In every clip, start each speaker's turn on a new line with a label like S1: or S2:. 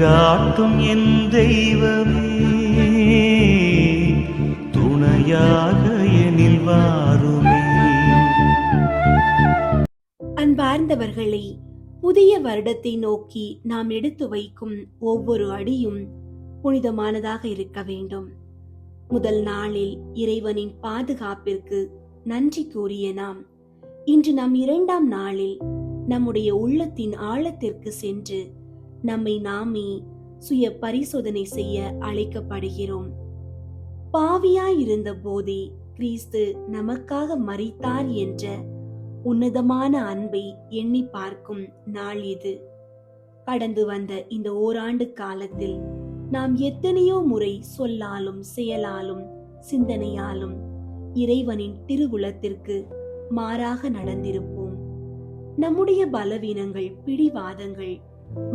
S1: வழிகாட்டும் என் தெய்வமே, துணையாக எனில் வாருமே.
S2: அன்பார்ந்தவர்களை, புதிய வருடத்தை நோக்கி நாம் எடுத்து வைக்கும் ஒவ்வொரு அடியும் புனிதமானதாக இருக்க வேண்டும். முதல் நாளில் இறைவனின் பாதுகாப்பிற்கு நன்றி கூறிய நாம் இன்று நம் 2ஆம் நாளில் நம்முடைய உள்ளத்தின் ஆழத்திற்கு சென்று நம்மை நாமே சுய பரிசோதனை செய்ய அழைக்கப்படுகிறோம். பாவியாயிருந்த போதே கிறிஸ்து நமக்காக மரித்தார் என்ற உன்னதமான அன்பை எண்ணி பார்க்கும் நாள் இது. கடந்து வந்த இந்த ஓராண்டு காலத்தில் நாம் எத்தனையோ முறை சொல்லாலும் செயலாலும் சிந்தனையாலும் இறைவனின் திருவுளத்திற்கு மாறாக நடந்திருப்போம். நம்முடைய பலவீனங்கள், பிடிவாதங்கள்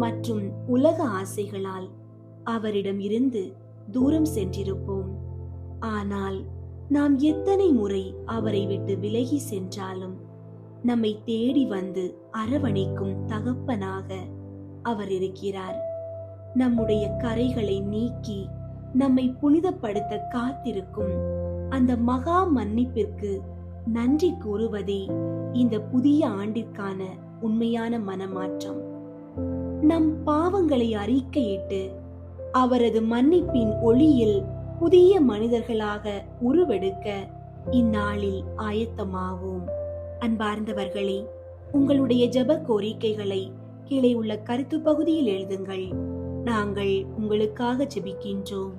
S2: மற்றும் உலக ஆசைகளால் அவரிடம் இருந்து தூரம் சென்றிருப்போம். ஆனால் நாம் எத்தனை முறை அவரை விட்டு விலகி சென்றாலும் நம்மை தேடி வந்து அரவணைக்கும் தகப்பனாக அவர் இருக்கிறார். நம்முடைய கரைகளை நீக்கி நம்மை புனிதப்படுத்த காத்திருக்கும் அந்த மகா மன்னிப்பிற்கு நன்றி கூறுவதே இந்த புதிய ஆண்டிற்கான உண்மையான மனமாற்றம். நம் பாவங்களை அறிக்கையிட்டு அவரது மன்னிப்பின் ஒளியில் புதிய மனிதர்களாக உருவெடுக்க இந்நாளில் ஆயத்தமாவோம். அன்பார்ந்தவர்களே, உங்களுடைய ஜெப கோரிக்கைகளை கீழே உள்ள கருத்து பகுதியில் எழுதுங்கள். நாங்கள் உங்களுக்காக ஜெபிக்கின்றோம்.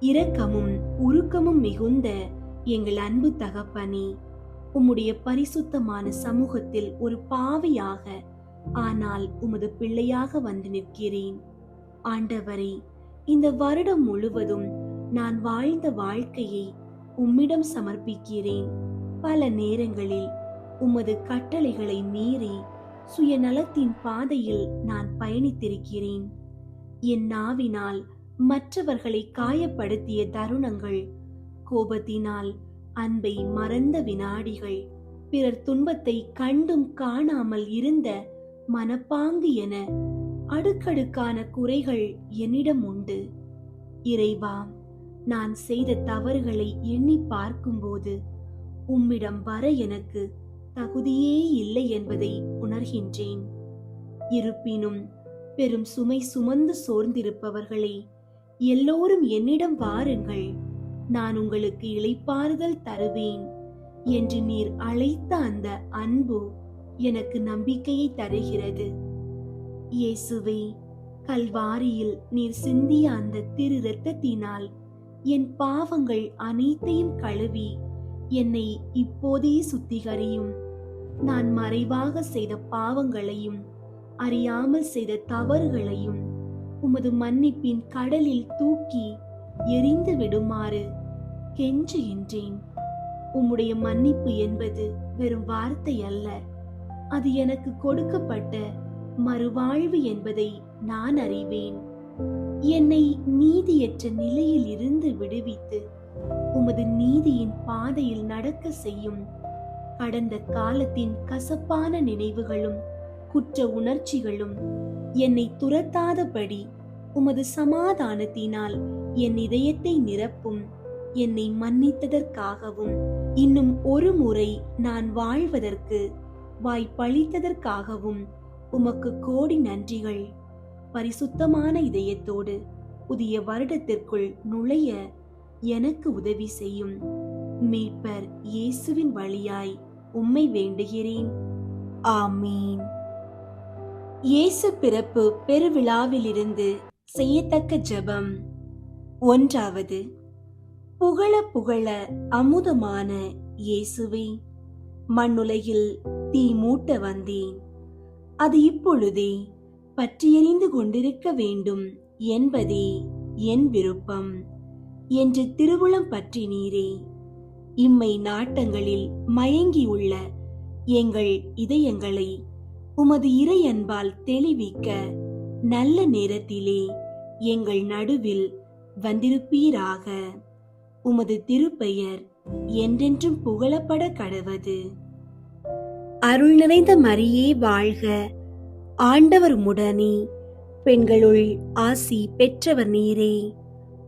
S2: இரக்கமும் உருக்கமும் மிகுந்த எங்கள் அன்பு தகப்பனே, உம்முடைய பரிசுத்தமான சமூகத்தில் ஒரு பாவியாக ஆனால் உமது பிள்ளையாக வந்து நிற்கிறேன். ஆண்டவரே, இந்த வருடம் முழுவதும் நான் வாழ்ந்த வாழ்க்கையை உம்மிடம் சமர்ப்பிக்கிறேன். பல நேரங்களில் உமது கட்டளைகளை மீறி சுயநலத்தின் பாதையில் நான் பயணித்திருக்கிறேன். என் நாவினால் மற்றவர்களை காயப்படுத்திய தருணங்கள், கோபத்தினால் அன்பை மறந்த வினாடிகள், பிறர் துன்பத்தை கண்டும் காணாமல் இருந்த மனப்பாங்கு என அடுக்கடுக்கான குறைகள் என்னிடம் உண்டு. இறைவா, நான் செய்த தவறுகளை எண்ணி பார்க்கும்போது உம்மிடம் வர எனக்கு தகுதியே இல்லை என்பதை உணர்கின்றேன். இருப்பினும் பெரும் சுமை சுமந்து சோர்ந்திருப்பவர்களே, எல்லோரும் என்னிடம் வாருங்கள், நான் உங்களுக்கு இளைப்பாறுதல் தருவேன் என்று நீர் அழைத்த அந்த அன்பு எனக்கு நம்பிக்கையை தருகிறது. இயேசுவே, கல்வாரியில் நீர் சிந்திய அந்த திரு இரத்தத்தினால் என் பாவங்கள் அனைத்தையும் கழுவி என்னை இப்போதே சுத்திகரியும். நான் மறைவாக செய்த பாவங்களையும் அறியாமல் செய்த தவறுகளையும் உமது மன்னிப்பின் கடலில் தூக்கி எரிந்து விடுமாறு கெஞ்சுகின்றேன். உம்முடைய மன்னிப்பு என்பது வெறும் வார்த்தை அல்ல, அது எனக்கு கொடுக்கப்பட்ட மறுவாழ்வு என்பதை நான் அறிவேன். என்னை நீதியற்ற நிலையில் இருந்து விடுவித்து உமது நீதியின் பாதையில் நடக்க செய்யும். கடந்த காலத்தின் கசப்பான நினைவுகளும் குற்ற உணர்ச்சிகளும் என்னை துரத்தாதபடி உமது சமாதானத்தினால் என் இதயத்தை நிரப்பும். என்னை மன்னித்ததற்காகவும் இன்னும் ஒரு முறை நான் வாழ்வதற்கு வாய்ப்பளித்ததற்காகவும் உமக்கு கோடி நன்றிகள். பரிசுத்தமான இதயத்தோடு புதிய வருடத்திற்குள் நுழைய எனக்கு உதவி செய்யும். மீட்பர் இயேசுவின் வழியாய் உம்மை வேண்டுகிறேன். ஆமீன். இயேசு பிறப்பு பெருவிழாவிலிருந்து செய்யத்தக்க ஜெபம். 1. புகழ புகழ அமுதமான இயேசுவே, மண்ணுலகில் தீ மூட்ட வந்தேன், அது இப்பொழுதே பற்றியெறிந்து கொண்டிருக்க வேண்டும் என்பதே என் விருப்பம் என்று திருவுளம் பற்றி நீரே. இம்மை நாட்டங்களில் மயங்கியுள்ள எங்கள் இதயங்களை உமது இறை அன்பால் தெளிவிக்க நல்ல நேரத்திலே எங்கள் நடுவில் வந்திருப்பீராக. உமது திருப்பெயர் என்றென்றும் புகழப்பட கடவது. அருள் நிறைந்த மரியே வாழ்க, ஆண்டவர் உடனே, பெண்களுள் ஆசி பெற்றவர் நீரே.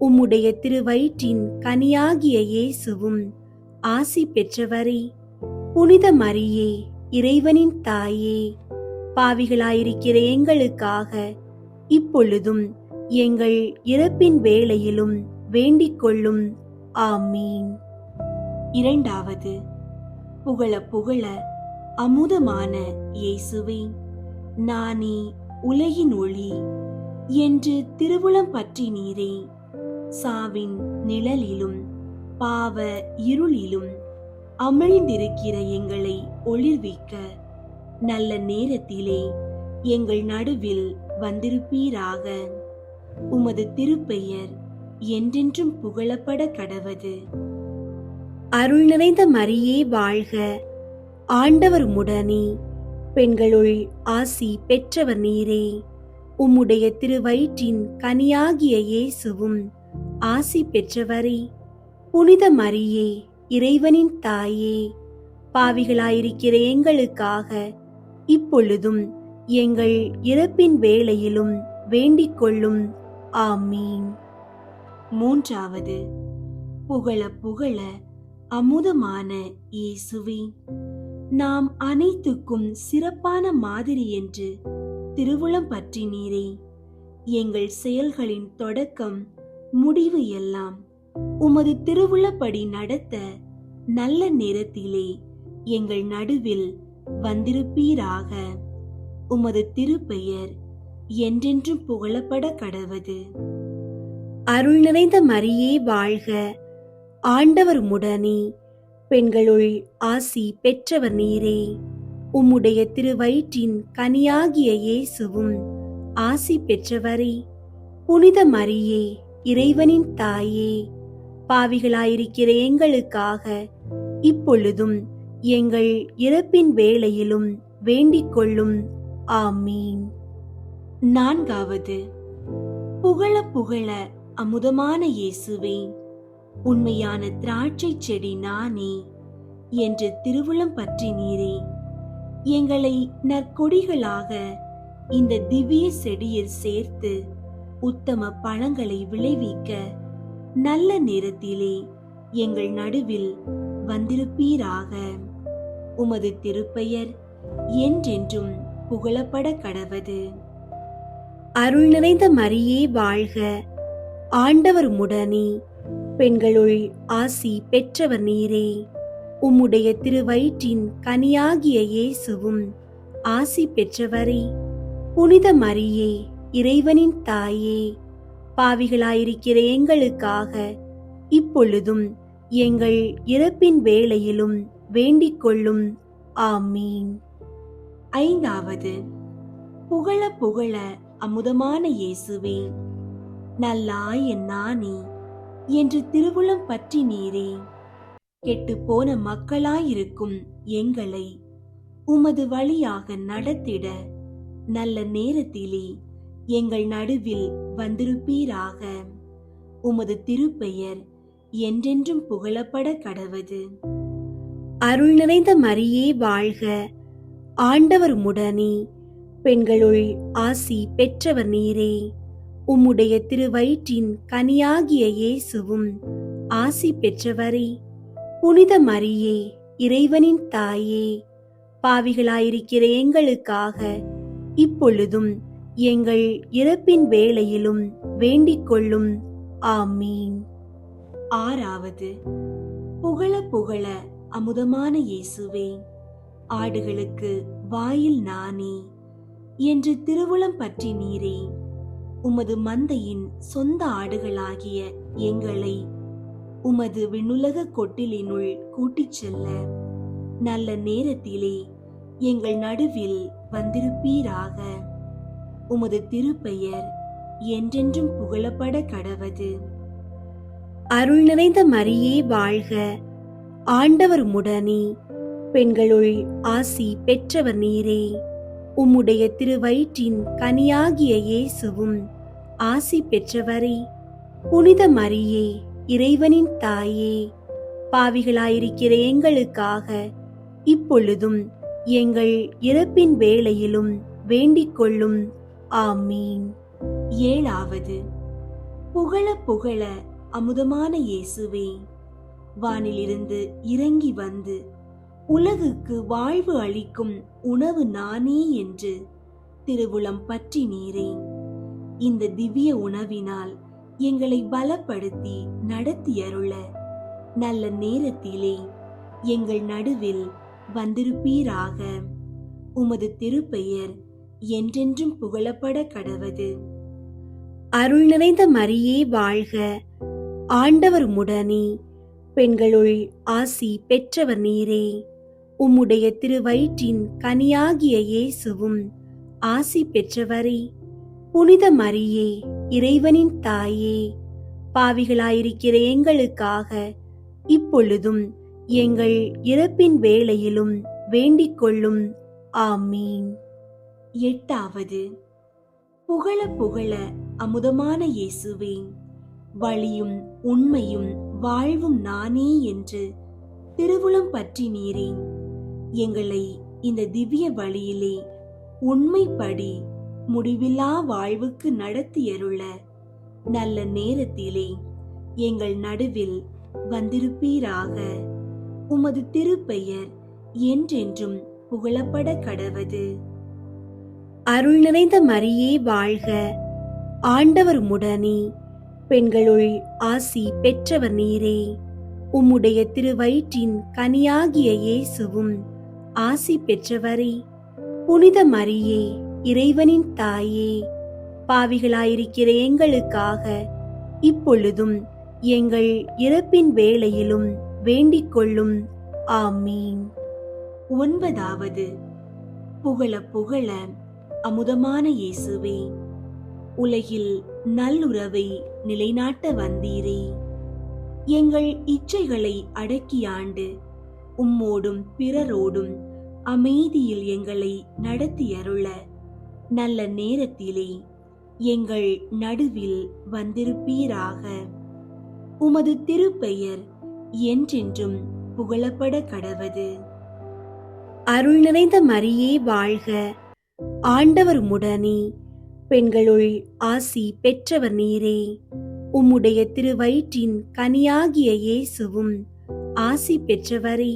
S2: உம்முடைய திருவயிற்றின் கனியாகிய இயேசுவும் ஆசி பெற்றவரே. புனித மரியே, இறைவனின் தாயே, பாவிகளாயிருக்கிற எங்களுக்காக இப்பொழுதும் எங்கள் இறப்பின் வேளையிலும் வேண்டிக் கொள்ளும். ஆமீன். இரண்டாவது, புகழ புகழ அமுதமான இயேசுவே, நானே உலகின் ஒளி என்று திருவுளம் பற்றி நீரே. சாவின் நிழலிலும் பாவ இருளிலும் அமிழ்ந்திருக்கிற எங்களை ஒளிர்விக்க நல்ல நேரத்திலே எங்கள் நடுவில் வந்திருப்பீராக. உமது திருப்பெயர் என்றென்றும் புகழப்பட கடவது. அருள் நிறைந்த மரியே வாழ்க, ஆண்டவர் உம்முடனே. பெண்களுள் ஆசி பெற்றவர் நீரே. உம்முடைய திருவயிற்றின் கனியாகிய இயேசுவும் ஆசி பெற்றவரே. புனித மரியே, இறைவனின் தாயே, பாவிகளாயிருக்கிற எங்களுக்காக இப்பொழுதும் எங்கள் இறப்பின் வேளையிலும் வேண்டிக் கொள்ளும். ஆமீன். மூன்றாவது, புகழ புகழ அமுதமான இயேசுவே, நாம் அனைத்துக்கும் சிறப்பான மாதிரி என்று திருவுளம் பற்றி நீரே. எங்கள் செயல்களின் தொடக்கம் முடிவு எல்லாம் உமது திருவுளப்படி நடத்த நல்ல நேரத்திலே எங்கள் நடுவில் வந்திருப்பீராக. உமது திருப்பெயர் என்றென்றும் புகழப்பட கடவது. அருள் நிறைந்த மரியே வாழ்க, ஆண்டவர் உம்முடனே. பெண்களுள் ஆசி பெற்றவர் நீரே. உம்முடைய திருவயிற்றின் கனியாகிய இயேசுவும் ஆசி பெற்றவரே. புனித மரியே, இறைவனின் தாயே, பாவிகளாயிருக்கிற எங்களுக்காக இப்பொழுதும் எங்கள் இறப்பின் வேளையிலும் வேண்டிக் கொள்ளும். ஆமீன். நான்காவது, புகழ புகழ அமுதமான இயேசுவே, உண்மையான திராட்சை செடி நானே என்று திருவுளம் பற்றி நீரே. எங்களை நற்கொடிகளாக இந்த திவ்ய செடியில் சேர்த்து உத்தம பழங்களை விளைவிக்க நல்ல நேரத்திலே எங்கள் நடுவில் வந்திருப்பீராக. உமது திருப்பெயர் என்றென்றும் புகழப்பட கடவது. அருள் நிறைந்த மரியே வாழ்க, ஆண்டவர் உம்முடனே. பெண்களுள் ஆசி பெற்றவர் நீரே. உம்முடைய திருவயிற்றின் கனியாகிய இயேசுவும் ஆசி பெற்றவரே. புனித மரியே, இறைவனின் தாயே, பாவிகளாயிருக்கிற எங்களுக்காக இப்பொழுதும் எங்கள் இறப்பின் வேளையிலும் வேண்டிக் கொள்ளும். ஆமீன். ஐந்தாவது, புகழ புகழ அமுதமான இயேசுவே, நல்லாய் என் நானே என்று திருவுளம் பற்றி நீரே. கெட்டு போன மக்களாயிருக்கும் எங்களை உமது வழியாக நடத்திட நல்ல நேரத்திலே எங்கள் நடுவில் வந்திருப்பீராக. உமது திருப்பெயர் என்றென்றும் புகழப்பட கடவது. அருள் நிறைந்த மரியே வாழ்க, ஆண்டவர் உம்முடனே. பெண்களுள் ஆசி பெற்றவர் நீரே. உம்முடைய திருவயிற்றின் கனியாகிய இயேசுவும் ஆசி பெற்றவரே. புனித மரியே, இறைவனின் தாயே, பாவிகளாயிருக்கிற எங்களுக்காக இப்பொழுதும் எங்கள் இறப்பின் வேளையிலும் வேண்டிக் கொள்ளும். ஆமீன். ஆறாவது, புகழ புகழ அமுதமான இயேசுவே, ஆடுகளுக்கு வாயில் நானே என்று திருவுளம் பற்றி நீரே. உமது மந்தையின் சொந்த ஆடுகளாகிய எங்களை உமது விண்ணுலக கொட்டிலினுள் கூட்டிச் செல்ல நல்ல நேரத்திலே எங்கள் நடுவில் வந்திருப்பீராக. உமது திருப்பெயர் என்றென்றும் புகழப்பட கடவது. அருள் நிறைந்த மரியே வாழ்க, ஆண்டவர் உம்முடனே. பெண்களுள் ஆசி பெற்றவர் நீரே. உம்முடைய திருவயிற்றின் கனியாகிய இயேசுவும் ஆசி பெற்றவரே. புனித மரியே, இறைவனின் தாயே, பாவிகளாயிருக்கிற எங்களுக்காக இப்பொழுதும் எங்கள் இறப்பின் வேளையிலும் வேண்டிக் கொள்ளும். ஆமீன். ஏழாவது, புகழ புகழ அமுதமான இயேசுவே, வானிலிருந்து இறங்கி வந்து உலகுக்கு வாழ்வு அளிக்கும் உணவு நானே என்று திருவுளம் பற்றி நீரே. இந்த திவ்ய உணவினால் எங்களை பலப்படுத்தி நடத்தியருள நல்ல நேரத்திலே எங்கள் நடுவில் வந்திருப்பீராக. உமது திருப்பெயர் என்றென்றும் புகழப்பட கடவது. அருள் நிறைந்த மரியே வாழ்க, ஆண்டவர் உம்முடனே, பெண்களுள் ஆசி பெற்றவர் நீரே. உம்முடைய திருவயிற்றின் கனியாகிய இயேசுவும் ஆசி பெற்றவரே. புனித மரியே, இறைவனின் தாயே, பாவிகளாயிருக்கிற எங்களுக்காக இப்பொழுதும் எங்கள் இறப்பின் வேளையிலும் வேண்டிக் கொள்ளும். ஆமீன். எட்டாவது, புகழ புகழ அமுதமான இயேசுவே, வழியும் உண்மையும் வாழ்வும் நானே என்று திருவுளம் பற்றி நீரே. எங்களை இந்த திவ்ய வழியிலே உண்மைப்படி முடிவில்லா வாழ்வுக்கு நடத்தியருள நல்ல நேரத்திலே எங்கள் நடுவில் வந்திருப்பீராக. உமது திருப்பெயர் என்றென்றும் புகழப்பட கடவது. அருள் நிறைந்த மரியே வாழ்க, ஆண்டவர் உம்முடனே, பெண்களுள் ஆசி பெற்றவர் நீரே. உம்முடைய திருவயிற்றின் கனியாகிய இயேசுவும் ஆசி பெற்றவரே. புனித மரியே, இறைவனின் தாயே, பாவிகளாயிருக்கிற எங்களுக்காக இப்பொழுதும் எங்கள் இறப்பின் வேளையிலும் வேண்டிக் கொள்ளும். ஆமீன். ஒன்பதாவது, புகழ புகழ அமுதமான இயேசுவே, உலகில் நல்லுறவை நிலைநாட்ட வந்தீரே. எங்கள் இச்சைகளை அடக்கியாண்டு உம்மோடும் பிறரோடும் அமைதியில் எங்களை நடத்தியருள நல்ல நேரத்திலே எங்கள் நடுவில் வந்திருப்பீராக. உமது திருப்பெயர் என்றென்றும் புகழப்பட கடவது. அருள் நிறைந்த மரியே வாழ்க, ஆண்டவர் உம்முடனே, பெண்களுள் ஆசி பெற்றவர் நீரே. உம்முடைய திருவயிற்றின் கனியாகிய இயேசுவும் ஆசி பெற்றவரே.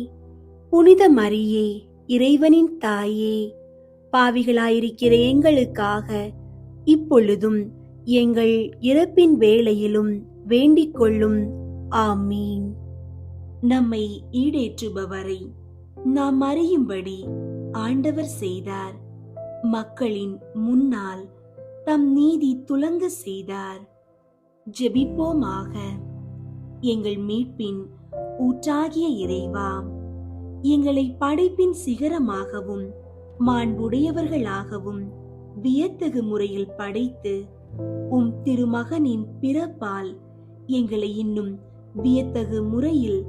S2: புனித மரியே, இறைவனின் தாயே, பாவிகளாயிருக்கிற எங்களுக்காக இப்பொழுதும் எங்கள் இறப்பின் வேளையிலும் வேண்டிக் கொள்ளும். ஆமீன். நம்மை ஈடேற்றுபவரை நாம் அறியும்படி ஆண்டவர் செய்தார். மக்களின் முன்னால் தம் நீதி துலங்க செய்தார். ஜெபிப்போமாக. எங்கள் மீட்பின் ஊற்றாகிய இறைவா, எங்களை படைப்பின் சிகரமாகவும் மாண்புடையவர்களாகவும் வியத்தகு முறையில் படைத்து உம் திருமகனின் பிறப்பால் எங்களை இன்னும் வியத்தகு முறையில்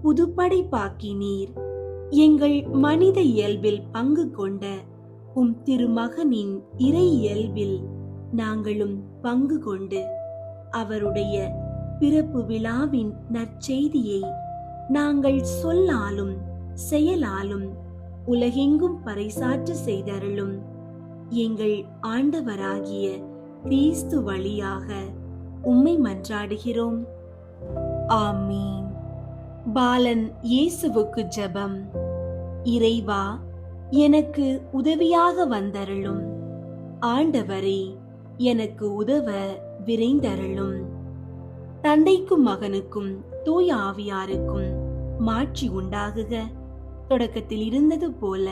S2: புதுப்படைப்பாக்கினீர். எங்கள் மனித இயல்பில் பங்கு கொண்ட உம் திருமகனின் இறை இயல்பில் நாங்களும் பங்கு கொண்டு அவருடைய பிறப்பு விழாவின் நற்செய்தியை நாங்கள் சொல்லாலும் செயலாலும் உலகெங்கும் பறைசாற்ற செய்தருளும். எங்கள் ஆண்டவராகிய கிறிஸ்து வழியாக உம்மை மன்றாடுகிறோம். ஆமீன். பாலன் இயேசுவுக்கு ஜெபம். இறைவா, எனக்கு உதவியாக வந்தருளும். ஆண்டவரே, எனக்கு உதவ விரைந்தருளும். தந்தைக்கும் மகனுக்கும் தூய ஆவியாருக்கும் மாட்சி உண்டாகுக. தொடக்கத்தில் இருந்தது போல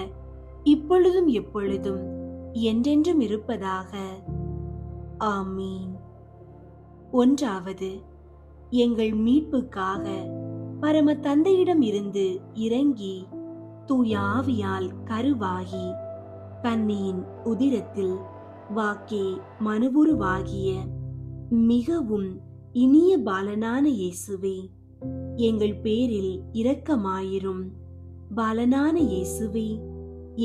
S2: இப்பொழுதும் எப்பொழுதும் என்றென்றும் இருப்பதாக. ஆமீன். ஒன்றாவது, எங்கள் மீட்புக்காக பரம தந்தையிடம் இருந்து இறங்கி தூய ஆவியால் கருவாகி கன்னியின் உதிரத்தில் வாக்கே மனுவுருவாகிய மிகவும் இனிய பாலனான இயேசுவே, எங்கள் பேரில் இரக்கமாயிரும். பாலனான இயேசுவே,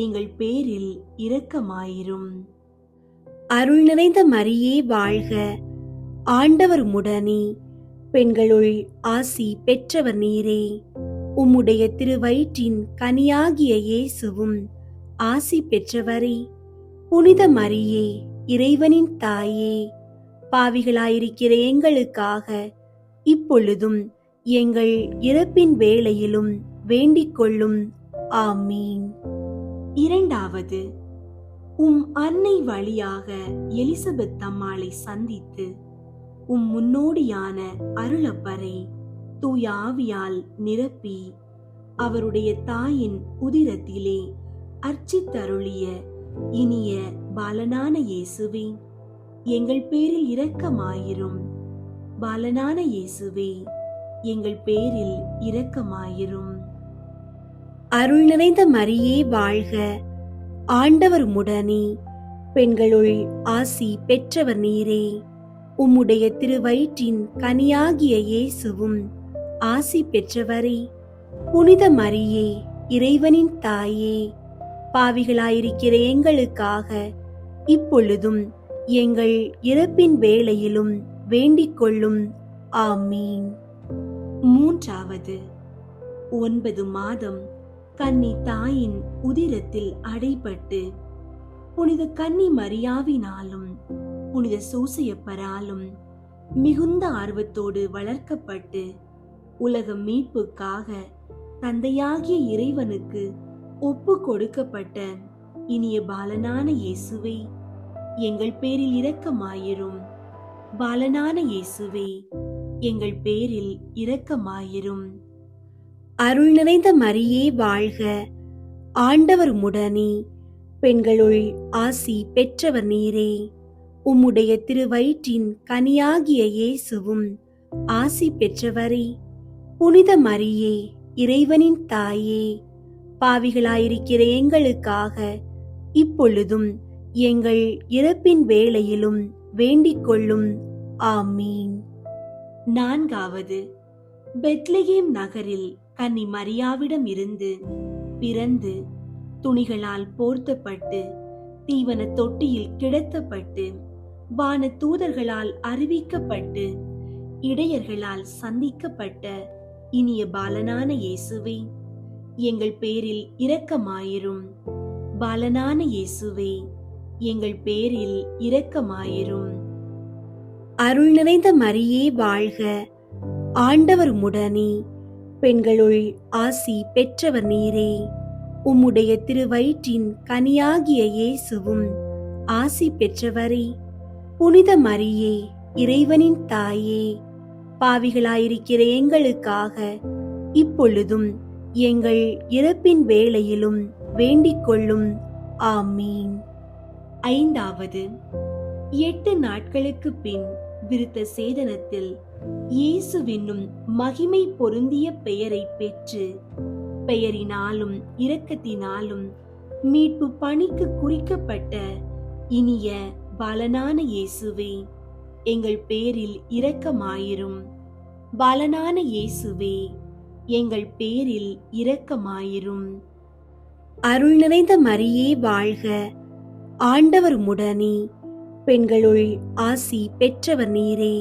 S2: எங்கள் பேரில் இரக்கமாயிரும். அருள் நிறைந்த மரியே வாழ்க, ஆண்டவர் உம்முடனே, பெண்களுள் ஆசி பெற்றவர் நீரே. உம்முடைய திருவயிற்றின் கனியாகிய இயேசுவும் ஆசி பெற்றவரே. புனித மரியே, இறைவனின் தாயே, பாவிகளாயிருக்கிற எங்களுக்காக இப்பொழுதும் எங்கள் இறப்பின் வேளையிலும் வேண்டிக் கொள்ளும். ஆமீன். இரண்டாவது, உம் அன்னை வழியாக எலிசபெத் அம்மாளை சந்தித்து உம் முன்னோடியான அருளப்பரை தூய ஆவியால் நிரப்பி அவருடைய தாயின் உதிரத்திலே அர்ச்சித்தருளிய இனிய பாலனான இயேசுவே, எங்கள் பேரில் இரக்கமாயிரும். பாலனான இயேசுவே, எங்கள் பேரில் இரக்கமாயிரும். அருள் நிறைந்த மரியே வாழ்க, ஆண்டவர் உம்முடனே, பெண்களுள் ஆசி பெற்றவர் நீரே. உம்முடைய திருவயிற்றின் கனியாகிய இயேசுவும் ஆசி பெற்றவரே. புனித மரியே, இறைவனின் தாயே, பாவிகளாயிருக்கிற எங்களுக்காக இப்பொழுதும் எங்கள் இறப்பின் வேளையிலும் வேண்டிக் கொள்ளும். ஆமீன். மூன்றாவது, 9 மாதம் கன்னி தாயின் உதிரத்தில் அடைபட்டு புனித கன்னி மரியாவினாலும் புனித சூசையப்பராலும் மிகுந்த ஆர்வத்தோடு வளர்க்கப்பட்டு உலக மீட்புக்காக தந்தையாகிய இறைவனுக்கு ஒப்பு கொடுக்கப்பட்ட இனிய பாலனான இயேசுவே, எங்கள் பேரில் இரக்கமாயிரும். பாலனான இயேசுவே, எங்கள் பேரில் இரக்கமாயிரும். அருள் நிறைந்த மரியே வாழ்க, ஆண்டவர் உம்முடனே, பெண்களுள் ஆசி பெற்றவர் நீரே. உம்முடைய திருவயிற்றின் கனியாகிய இயேசுவும் ஆசி பெற்றவரே. புனித மரியே, இறைவனின் தாயே, பாவிகளாயிருக்கிற எங்களுக்காக இப்பொழுதும் எங்கள் இறப்பின் வேளையிலும் வேண்டிக் கொள்ளும். ஆமீன். நான்காவது, பெத்லகேம் நகரில் கன்னி மரியாவிடம் இருந்து பிறந்து துணிகளால் போர்த்தப்பட்டு தீவன தொட்டியில் கிடத்தப்பட்டு வான தூதர்களால் அறிவிக்கப்பட்டு இடையர்களால் சந்திக்கப்பட்ட இனிய பாலனான இயேசுவே, எங்கள் பேரில் இரக்கமாயிரும். பாலனான இயேசுவே, எங்கள் பேரில் இரக்கமாயிரும். அருள் நிறைந்த மரியே வாழ்க, ஆண்டவர் உம்முடனே, பெண்களுள் ஆசி பெற்றவர் நீரே. உம்முடைய திருவயிற்றின் கனியாகிய இயேசுவும் ஆசி பெற்றவரே. புனித மரியே, இறைவனின் தாயே, பாவிகளாயிருக்கிற எங்களுக்காக இப்பொழுதும் எங்கள் இறப்பின் வேளையிலும் வேண்டிக் கொள்ளும். ஆமீன். ஐந்தாவது, 8 நாட்களுக்கு பின் விருத்த சேதனத்தில் இயேசுவென்னும் மகிமை பொருந்திய பெயரை பெற்று பெயரினாலும் இரக்கத்தினாலும் மீட்பு பணிக்கு குறிக்கப்பட்ட இனிய பாலனான இயேசுவே, எங்கள் பேரில் இரக்கமாயிரும். பாலனான இயேசுவே, எங்கள் பேரில் இரக்கமாயிரும். அருள் நிறைந்த மரியே வாழ்க, ஆண்டவர் உம்முடனே, பெண்களுள் ஆசி பெற்றவர் நீரே.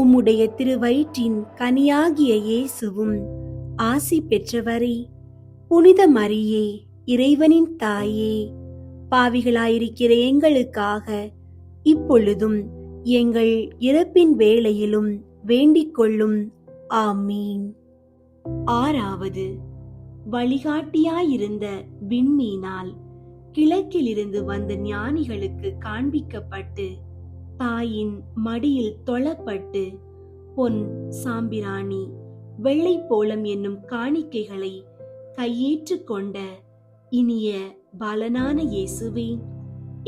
S2: உம்முடைய திருவயிற்றின் கனியாகிய இயேசுவும் ஆசி பெற்றவரே. புனித மரியே, இறைவனின் தாயே, பாவிகளாயிருக்கிற எங்களுக்காக இப்பொழுதும் எங்கள் இறப்பின் வேளையிலும் வேண்டிக் கொள்ளும். ஆமீன். ஆறாவது, வழிகாட்டியாயிருந்த விண்மீனால் கிழக்கிலிருந்து வந்த ஞானிகளுக்கு காண்பிக்கப்பட்டு தாயின் மடியில் தொழப்பட்டு பொன், சாம்பிராணி, வெள்ளை போலம் என்னும் காணிக்கைகளை கையேற்று கொண்ட இனிய பாலனான இயேசுவே,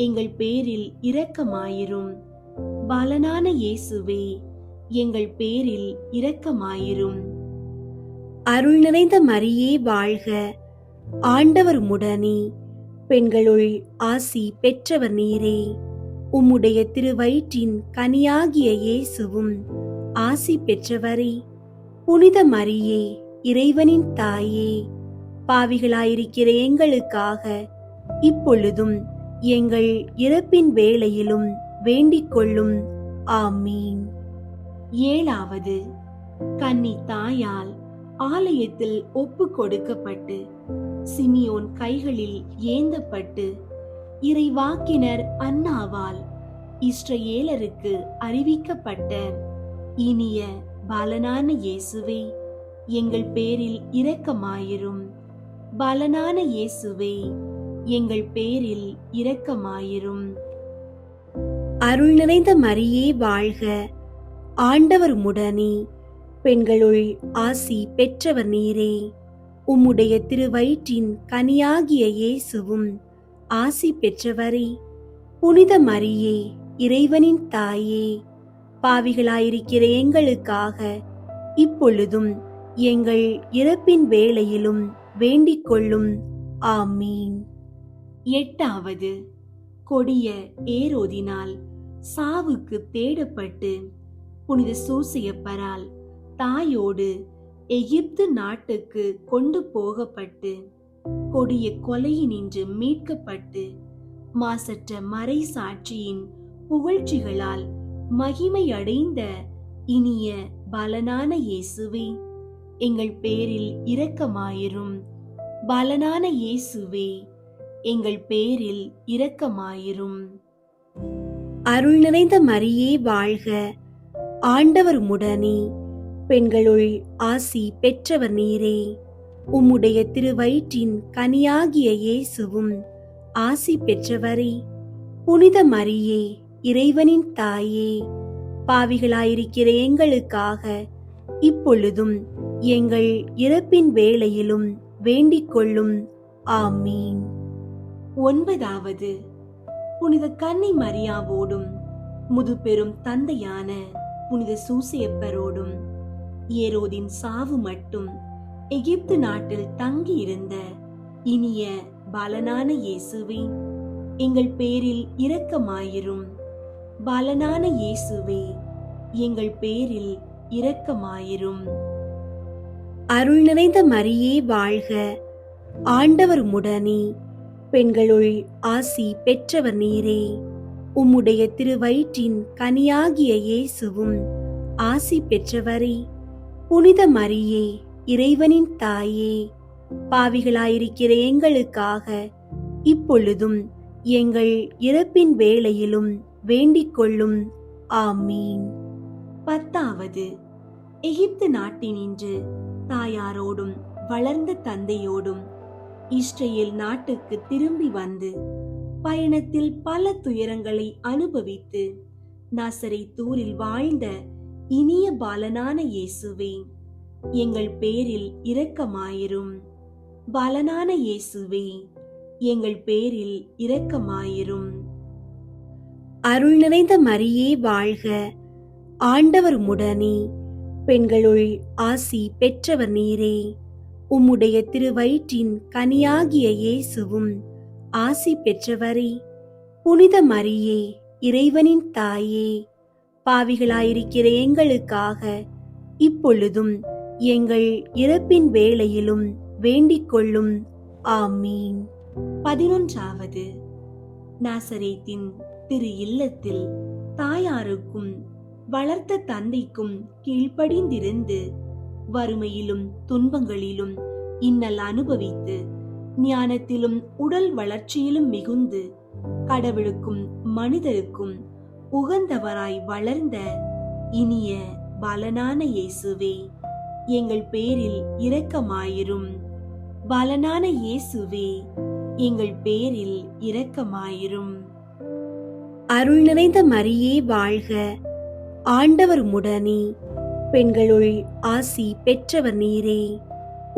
S2: எங்கள் பேரில் இரக்கமாயிரும். பாலனான இயேசுவே, எங்கள் பேரில் இரக்கமாயிரும். அருள் நிறைந்த மரியே வாழ்க, ஆண்டவர் உம்முடனே, பெண்களுள் ஆசி பெற்றவர் நீரே. உம்முடைய திருவயிற்றின் கனியாகிய இயேசுவும் ஆசி பெற்றவரே. புனித மரியே, இறைவனின் தாயே, பாவிகளாயிருக்கிற எங்களுக்காக இப்பொழுதும் எங்கள் இறப்பின் வேளையிலும் வேண்டிக் கொள்ளும். ஆமீன். ஏழாவது, கன்னி தாயால் ஆலயத்தில் ஒப்பு கொடுக்கப்பட்டு சிமியோன் கைகளில் ஏந்தப்பட்டு இறைவாக்கினர் அன்னாவால் இஸ்ரவேலருக்கு அறிவிக்கப்பட்ட இனிய பாலனான இயேசுவே, எங்கள் பேரில் இரக்கமாயிரும். பாலனான இயேசுவே, எங்கள் பேரில் இரக்கமாயிரும். அருள் நிறைந்த மரியே வாழ்க, ஆண்டவர் உம்முடனே, பெண்களுள் ஆசி பெற்றவர் நீரே. உம்முடைய திருவயிற்றின் கனியாகிய இயேசுவும் ஆசி பெற்றவரே. புனித மரியே, இறைவனின் தாயே, பாவிகளாயிருக்கிற எங்களுக்காக இப்பொழுதும் எங்கள் இறப்பின் வேளையிலும் வேண்டிக் கொள்ளும். ஆமீன். 8வது, கொடிய ஏரோதினால் சாவுக்கு தேடப்பட்டு புனித சூசையப்பரால் தாயோடு எகிப்து நாட்டுக்கு கொண்டு போகப்பட்டு கொடிய கொலையினின்று மீட்கப்பட்டு மாசற்ற மறை சாட்சியின் புகழ்ச்சிகளால் மகிமை அடைந்த இனிய பாலனான இயேசுவே, எங்கள் பேரில் இரக்கமாயிரும். பாலனான இயேசுவே, எங்கள் பேரில் இரக்கமாயிரும். அருள் நிறைந்த மரியே வாழ்க, ஆண்டவர் உம்முடனே, பெண்களுள் ஆசி பெற்றவர் நீரே. உம்முடைய திருவயிற்றின் கனியாகிய இயேசுவும் ஆசி பெற்றவரே. புனித மரியே, இறைவனின் தாயே, பாவிகளாயிருக்கிற எங்களுக்காக இப்பொழுதும் எங்கள் இறப்பின் வேளையிலும் வேண்டிக் கொள்ளும். ஆமீன். 9வது, புனித கன்னி மரியாவோடும் முதுபெரும் தந்தையான புனித சூசையப்பரோடும் ஏரோதின் சாவு மட்டும் எகிப்து நாட்டில் தங்கியிருந்த இனிய பாலனான இயேசுவே, எங்கள் பேரில் இரக்கமாயிரும். பாலனான இயேசுவே, எங்கள் பேரில் இரக்கமாயிரும். அருள் நிறைந்த மரியே வாழ்க, ஆண்டவர் உம்முடனே, பெண்களுள் ஆசி பெற்றவர் நீரே. உம்முடைய திருவயிற்றின் கனியாகிய இயேசுவும் ஆசி பெற்றவரே. புனித மரியே, இறைவனின் தாயே, பாவிகளாயிருக்கிற எங்களுக்காக இப்பொழுதும் எங்கள் இறப்பின் வேளையிலும் வேண்டிக் கொள்ளும். ஆமீன். 10வது, எகிப்து நாட்டினின்று தாயாரோடும் வளர்ந்த தந்தையோடும் இஸ்ரேல் நாட்டுக்கு திரும்பி வந்து பயணத்தில் பல துயரங்களை அனுபவித்து நாசரேத்தூரில் வாழ்ந்த இனிய பாலனான இயேசுவே, எங்கள் பேரில் இரக்கமாயிரும். பாலனான இயேசுவே, எங்கள் பேரில் இரக்கமாயிரும். அருள் நிறைந்த மரியே வாழ்க, ஆண்டவர் உம்முடனே, பெண்களுள் ஆசி பெற்றவர் நீரே. உம்முடைய திருவயிற்றின் கனியாகிய இயேசுவும் ஆசி பெற்றவரே. புனித மரியே, இறைவனின் தாயே, பாவிகளாயிருக்கிற எங்களுக்காக இப்பொழுதும் எங்கள் இறப்பின் வேளையிலும் வேண்டிக் கொள்ளும். ஆமீன். 11வது, நாசரேத்தின் திரு இல்லத்தில் தாயாருக்கும் வளர்த்த தந்தைக்கும் கீழ்ப்படிந்திருந்து வறுமையிலும் துன்பங்களிலும் இன்னல் அனுபவித்து ஞானத்திலும் உடல் வளர்ச்சியிலும் மிகுந்து கடவுளுக்கும் மனிதருக்கும் உகந்தவராய் வளர்ந்த இனிய பாலனான இயேசுவே, எங்கள் பேரில் இரக்கமாயிரும். பாலனான இயேசுவே, எங்கள் பேரில் இரக்கமாயிரும். அருள் நிறைந்த மரியே வாழ்க, ஆண்டவர் உம்முடனே, பெண்களுள் ஆசி பெற்றவர் நீரே.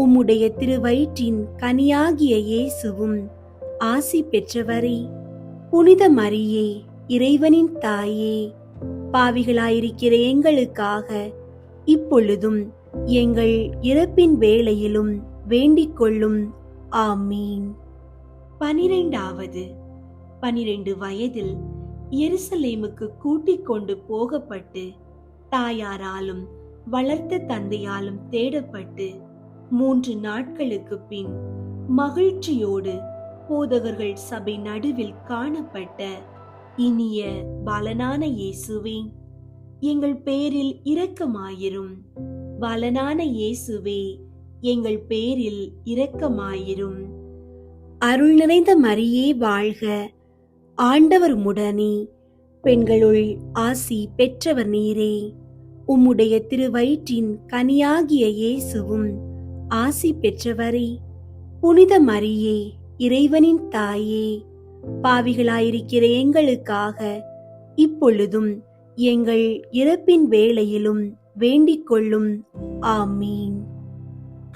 S2: உம்முடைய திருவயிற்றின் கனியாகிய இயேசுவும் ஆசி பெற்றவரே. புனித மரியே, இறைவனின் தாயே, பாவிகளாயிருக்கிற எங்களுக்காக இப்பொழுதும் எங்கள் இறப்பின் வேளையிலும் வேண்டிக் கொள்ளும். ஆமீன். 12வது, 12 வயதில் எருசலேமுக்கு கூட்டிக் கொண்டு போகப்பட்டு தாயாராலும் வளர்த்த தந்தையாலும் தேடப்பட்டு 3 நாட்களுக்கு பின் மகிழ்ச்சியோடு போதகர்கள் சபை நடுவில் காணப்பட்ட இனிய பாலனான இயேசுவே, எங்கள் பேரில் இரக்கமாயிரும். பாலனான இயேசுவே, எங்கள் பேரில் இரக்கமாயிரும். அருள் நிறைந்த மரியே வாழ்க, ஆண்டவர் உம்முடனே, பெண்களுள் ஆசி பெற்றவர் நீரே. உம்முடைய திருவயிற்றின் கனியாகிய இயேசுவும் ஆசி பெற்றவரே. புனித மரியே, இறைவனின் தாயே, பாவிகளாயிருக்கிற எங்களுக்காக இப்பொழுதும் எங்கள் இறப்பின் வேளையிலும் வேண்டிக் கொள்ளும். ஆமீன்.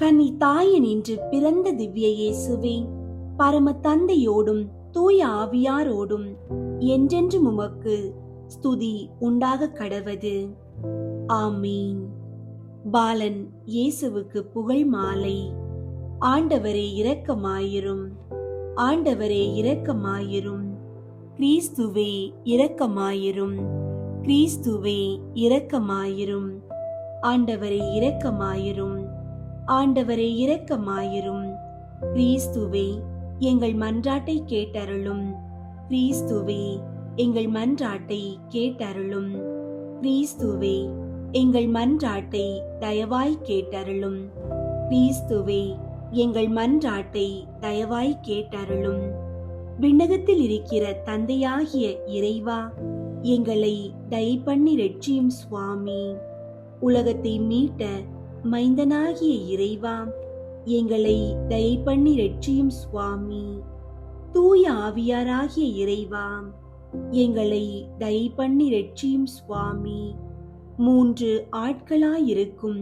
S2: கன்னி தாயனின்று பிறந்த திவ்ய இயேசுவே, பரம தந்தையோடும் தூய ஆவியாரோடும் என்றென்றும் உமக்கு ஸ்துதி உண்டாக கடவது. ஆமீன். பாலன் இயேசுவுக்கு புகழ் மாலை. ஆண்டவரே இரக்கமாயிரும். ஆண்டவரே இரக்கமாயிரும். கிறிஸ்துவே இரக்கமாயிரும். கிறிஸ்துவே இரக்கமாயிரும். ஆண்டவரே இரக்கமாயிரும். ஆண்டவரே இரக்கமாயிரும். கிறிஸ்துவே எங்கள் மன்றாட்டை கேட்டருளும். கிறிஸ்துவே எங்கள் மன்றாட்டை கேட்டருளும். கிறிஸ்துவே எங்கள் மன்றாட்டை தயவாய் கேட்டருளும். கிறிஸ்துவே எங்கள் மன்றாட்டை தயவாய் கேட்டருளும். விண்ணகத்தில் இருக்கிற தந்தையாகிய இறைவா, எங்களை தயை பண்ணி இரட்சியும் சுவாமி. உலகத்தை மீட்ட மைந்தனாகிய இறைவா, எங்களை தயை பண்ணி இரட்சியும் சுவாமி. தூய ஆவியாராகிய இறைவா, எங்களை தயை பண்ணி இரட்சியும் சுவாமி. மூன்று ஆட்களாயிருக்கும்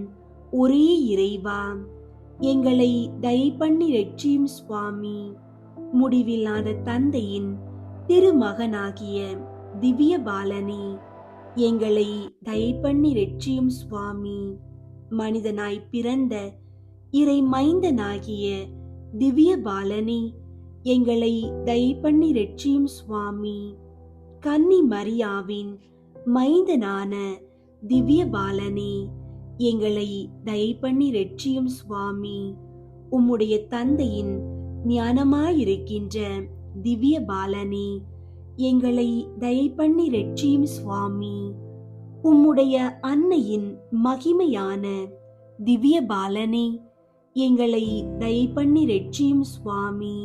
S2: ஒரே இறைவா, எங்களை தயை பண்ணி இரட்சியும் சுவாமி. முடிவில்லாத தந்தையின் திருமகனாகிய திவ்ய பாலனே, எங்களை தயை பண்ணி இரட்சியும் சுவாமி. மனிதனாய் பிறந்த இறை மைந்தனாகிய திவ்ய பாலனே, எங்களை தயை பண்ணி இரட்சியும் சுவாமி. கன்னி மரியாவின் மைந்தனான திவ்ய பாலனே, எங்களை தயை பண்ணி இரட்சியும் சுவாமி. உம்முடைய தந்தையின் ஞானமாயிருக்கின்ற திவ்ய பாலனே, எங்களை தயை பண்ணி இரட்சியும் சுவாமி. உம்முடைய அன்னையின் மகிமையான திவ்ய பாலனே, எங்களை தயை பண்ணி இரட்சியும் சுவாமி.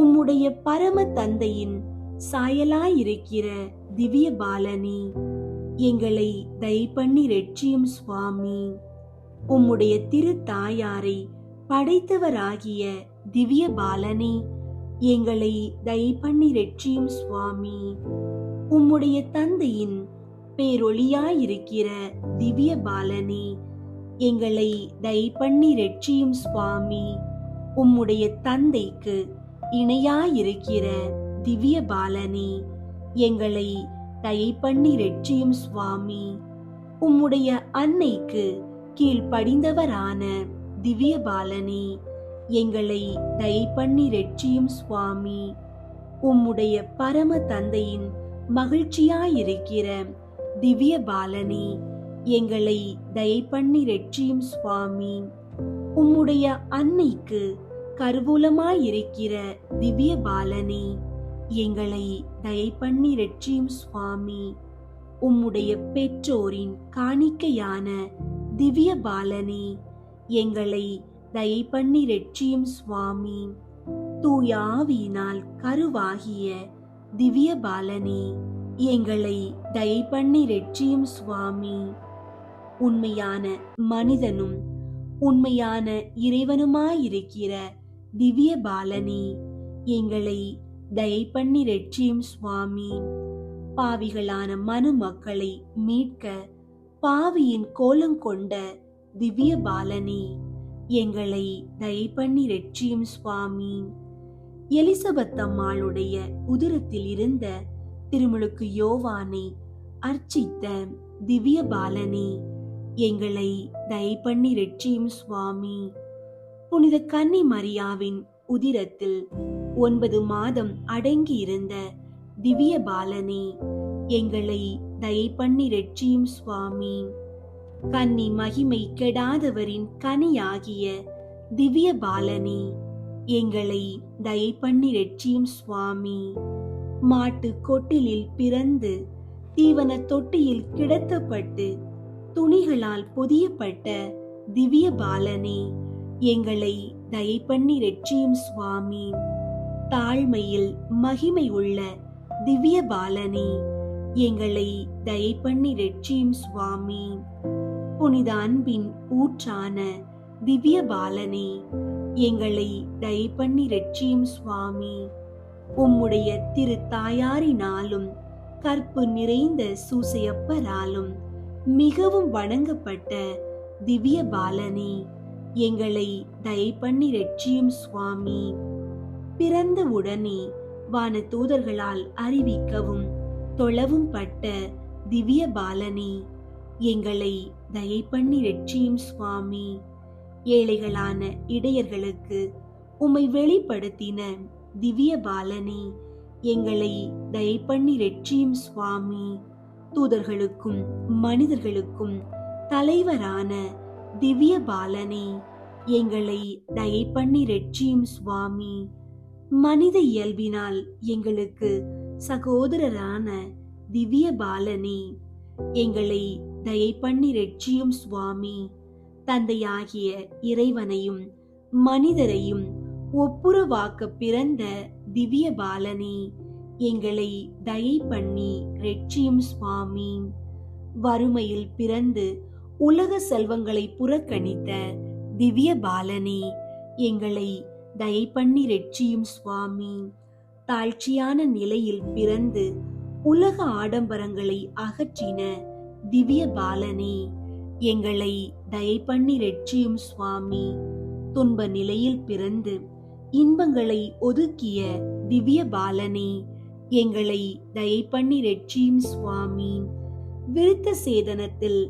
S2: உம்முடைய பரம தந்தையின் சாயலாயிருக்கிற திவ்ய பாலனே, எங்களை தயை பண்ணி இரட்சியும் சுவாமி. உம்முடைய திரு தாயாரை படைத்தவராகிய திவ்ய பாலனே, எங்களை தயை பண்ணி இரட்சியும் சுவாமி. உம்முடைய தந்தையின் பேரொளியாயிருக்கிற திவ்ய பாலனே, எங்களை தயை பண்ணி இரட்சியும் சுவாமி. உம்முடைய தந்தைக்கு இணையாயிருக்கிற திவ்ய பாலனே, எங்களை தயை பண்ணி இரட்சியும் சுவாமி. உம்முடைய அன்னைக்கு கீழ்ப்படிந்தவரான திவ்ய பாலனே, எங்களை தயை பண்ணி இரட்சியும் சுவாமி. உம்முடைய பரம தந்தையின் மகிழ்ச்சியாயிருக்கிற திவ்ய பாலனே, எங்களை தயை பண்ணி இரட்சியும் சுவாமி. உம்முடைய அன்னைக்கு கருவூலமாயிருக்கிற திவ்ய பாலனே, எங்களை தயை பண்ணி இரட்சியும் சுவாமி. உம்முடைய பெற்றோரின் காணிக்கையான திவ்ய பாலனே, எங்களை தயை பண்ணி இரட்சியும் சுவாமி. தூய ஆவியினால் கருவாகிய திவ்ய பாலனே, எங்களை தயை பண்ணி இரட்சியும் சுவாமி. உண்மையான மனிதனும் உண்மையான இறைவனுமாயிருக்கிற திவ்ய பாலனே, எங்களை தயை பண்ணி இரட்சியும் சுவாமி. பாவிகளான மனுமக்களை மீட்க பாவியின் கோலம் கொண்ட திவ்ய பாலனே, எங்களை தயை பண்ணி இரட்சியும் சுவாமி. எலிசபெத் அம்மாளுடைய உதரத்தில் இருந்த திருமுழுக்கு யோவானை அர்ச்சித்த திவ்ய பாலனே, எங்களை தயை பண்ணி இரட்சியும் சுவாமி. புனித கன்னி மரியாவின் உதிரத்தில் 9 மாதம் அடங்கி இருந்த திவ்ய பாலனே, எங்களை தயை பண்ணி இரட்சியும் சுவாமி. கன்னி மகிமை கெடாதவரின் கனியாகிய திவ்ய பாலனே, எங்களை தயை பண்ணி இரட்சியும் சுவாமி. மாட்டு கொட்டிலில் பிறந்து தீவன தொட்டியில் கிடத்தப்பட்டு துணிகளால் பொதியப்பட்ட திவ்ய பாலனே, எங்களை தயை பண்ணி இரட்சியும் சுவாமி. தாழ்மையில் மகிமை உள்ள திவ்ய பாலனே, எங்களை தயை பண்ணி ரட்சியும் சுவாமி. புனித அன்பின் ஊற்றான திவ்ய பாலனே, எங்களை தயை பண்ணி ரட்சியும் சுவாமி. உம்முடைய திரு தாயாரினாலும் கற்பு நிறைந்த சூசையப்பராலும் மிகவும் வணங்கப்பட்ட திவ்ய பாலனே, எங்களை தயை பண்ணி ரட்சியும் சுவாமி. பிறந்த உடனே வான தூதர்களால் அறிவிக்கவும் தொழவும் பட்ட திவ்ய பாலனே, எங்களை தயை பண்ணி ரட்சியும் சுவாமி. ஏழைகளான இடையர்களுக்கு உம்மை வெளிப்படுத்தின திவ்ய பாலனே, எங்களை தயை பண்ணி ரட்சியும் சுவாமி. தூதர்களுக்கும் மனிதர்களுக்கும் தலைவரான திவ்ய பாலனே, எங்களை தயை பண்ணி ரட்சியும் சுவாமி. மனித இயல்பினால் எங்களுக்கு சகோதரரான திவ்ய பாலனே, எங்களை தயை பண்ணி ரட்சியும் சுவாமி. தந்தையாகிய இறைவனையும் மனிதரையும் ஒப்புரவாக்க பிறந்த திவ்ய பாலனே, எங்களை தயை பண்ணி ரட்சியும் சுவாமி. வறுமையில் பிறந்து உலக செல்வங்களை புறக்கணித்த திவ்ய பாலனே, எங்களை தயை பண்ணி ரட்சியும் சுவாமி. தாழ்ச்சியான நிலையில் பிறந்து உலக ஆடம்பரங்களை அகற்றின திவ்ய பாலனே, எங்களை தயை பண்ணி ரட்சியும் சுவாமி. துன்ப நிலையில் பிறந்து இன்பங்களை ஒதுக்கிய திவ்ய பாலனே, எங்களை தயை பண்ணி ரட்சியும் சுவாமி. விருத்த சேதனத்தில்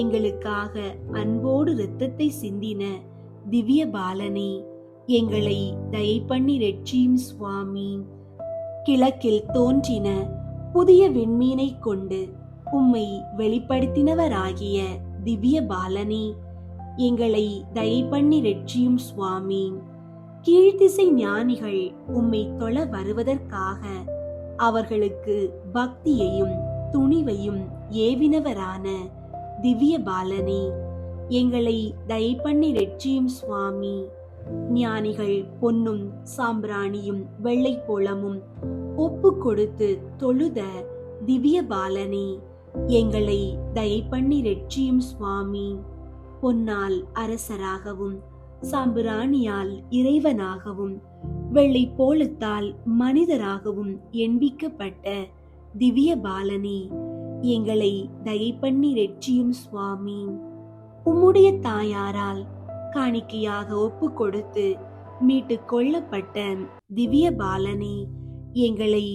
S2: எங்களுக்காக அன்போடு இரத்தத்தை சிந்தின திவ்ய பாலனே, எங்களை தயை பண்ணி ரட்சியும் சுவாமி. கிழக்கில் தோன்றின புதிய விண்மீனை கொண்டு உம்மை வெளிப்படுத்தினவராகிய திவ்ய பாலனே, எங்களை தயை பண்ணி ரட்சியும் சுவாமி. கீழ்த்திசை ஞானிகள் உம்மை தொழ வருவதற்காக அவர்களுக்கு பக்தியையும் துணிவையும் ஏவினவரான திவ்ய பாலனே, எங்களை தயை பண்ணி ரட்சியும் சுவாமி. ஞானிகள் பொன்னும் சாம்பிராணியும் வெள்ளை போளமும் ஒப்பு கொடுத்து தொழுத திவ்ய பாலனே, எங்களை தயை பண்ணி ரட்சியும் சுவாமி. பொன்னால் அரசராகவும் சாம்பிராணியால் இறைவனாகவும் வெள்ளை போலத்தால் மனிதராகவும் எண்பிக்கப்பட்ட திவ்ய பாலனே, எங்களை தயை பண்ணி ரட்சியும் சுவாமி. உம்முடைய தாயாரால் காணிக்கையாக ஒப்பு கொடுத்து மீட்டு கொள்ளப்பட்ட திவ்ய பாலனே, எங்களை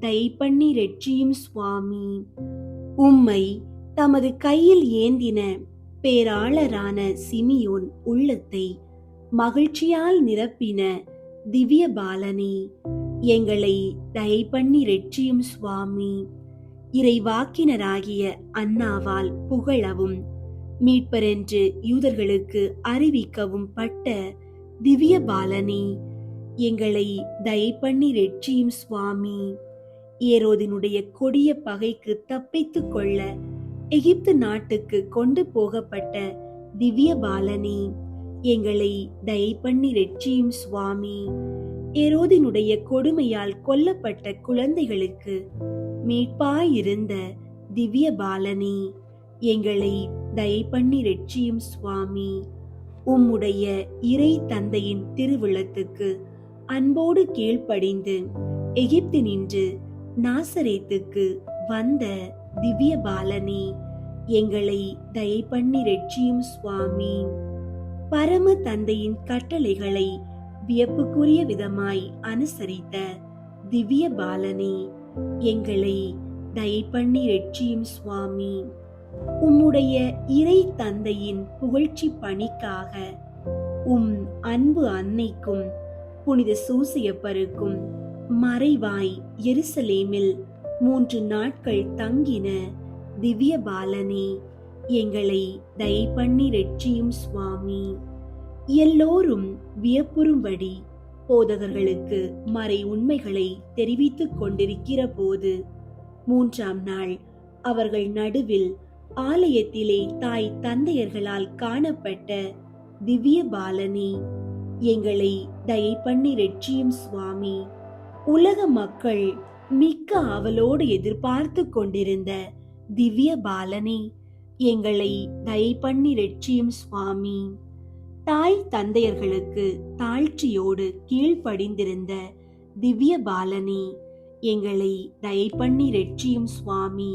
S2: தயை பண்ணி ரட்சியும் சுவாமி. உம்மை தமது கையில் ஏந்தின பேராளரான சிமியோன் உள்ளத்தை மகிழ்ச்சியால் நிரப்பின திவ்ய பாலனே, எங்களை தயை பண்ணி ரட்சியும் சுவாமி. இறைவாக்கினராகிய அன்னாவால் புகழவும் மீட்பரென்று யூதர்களுக்கு அறிவிக்கவும் பட்ட திவ்ய பாலனே, எங்களை தயை பண்ணி ரட்சியும் சுவாமி. ஏரோதினுடைய கொடிய பகைக்கு தப்பித்துக் கொள்ள எகிப்து நாட்டுக்கு கொண்டு போகப்பட்ட திவ்ய பாலனே, எங்களை தயை பண்ணி ரட்சியும் சுவாமி. ஏரோதினுடைய கொடுமையால் கொல்லப்பட்ட குழந்தைகளுக்கு மீட்பாயிருந்த திவ்ய பாலனே, எங்களை தயை பண்ணி ரட்சியும் சுவாமி. உம்முடைய இறை தந்தையின் திருவுளத்துக்கு அன்போடு கீழ்ப்படிந்து எகிப்தினின்று நாசரேத்துக்கு வந்த திவ்ய பாலனே, எங்களை தயை பண்ணி ரட்சியும் சுவாமி. பரம தந்தையின் கட்டளைகளை வியப்புக்குரிய விதமாய் அனுசரித்த திவ்ய பாலனே, எங்களை தயை பண்ணி ரட்சியும் சுவாமி. உம்முடைய இறை தந்தையின் புகழ்ச்சி பணிக்காக உம் அன்பு அன்னைக்கும் புனித சூசையப்பருக்கும் மறைவாய் எருசலேமில் 3 நாட்கள் தங்கின திவ்ய பாலனே, எங்களை தயை பண்ணி ரட்சியும் சுவாமி. எல்லோரும் வியப்புறும்படி போதகர்களுக்கு மறை உண்மைகளை தெரிவித்துக் கொண்டிருக்கிற போது 3ஆம் நாள் அவர்கள் நடுவில் ஆலயத்திலே தாய் தந்தையர்களால் காணப்பட்ட திவ்ய பாலனே, எங்களை தயை பண்ணி ரட்சியும் சுவாமி. உலக மக்கள் மிக்க ஆவலோடு எதிர்பார்த்து கொண்டிருந்த திவ்ய பாலனே, எங்களை தயை பண்ணி ரட்சியும் சுவாமி. தாய் தந்தையர்களுக்கு தாழ்ச்சியோடு கீழ்ப்படிந்திருந்த திவ்ய பாலனே, எங்களை தயை பண்ணி ரட்சியும் சுவாமி.